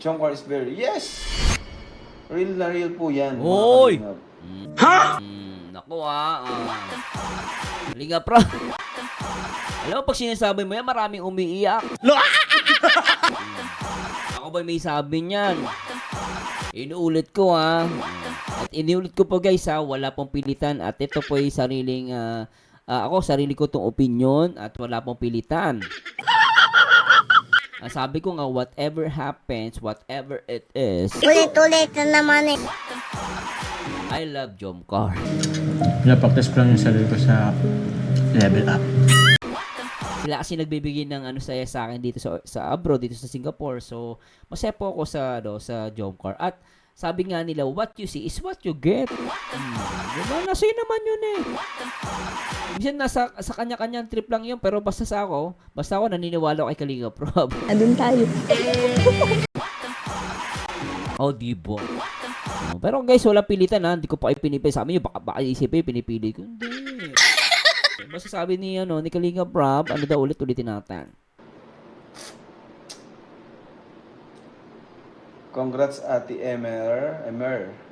Jomcar is very... Yes! Real na real po yan. mga Oy! kalingap. Naku Liga Pro. Alam mo, pag sinasabi mo yan, maraming umiiyak. Ako ba may sabi niyan? Inuulit ko At inuulit ko po guys wala pong pilitan at ito po ay sariling sarili ko tong opinion at wala pong pilitan. Sabi ko nga, whatever happens, whatever it is, Ulit-ulit na naman eh. I love Jomcar. Pinapaktas ko lang yung sarili ko sa level up. Sila kasi nagbibigay ng saya sa akin dito sa abroad, dito sa Singapore. So, masaya po ako sa Jomcar. At sabi nga nila, what you see is what you get. Diba? Nasa yun naman yun eh. Minsan sa kanya-kanyang trip lang yun, pero basta ako naniniwala kay Kalinga Prab. Andun tayo. Diba? Pero guys, wala pilitan hindi ko pa kayo pinipili. Sabi nyo, baka isipin, pinipili ko. Hindi. Basta sabi ni Kalinga Prab, ulit-ulitin natin. Congrats, Ate Emer.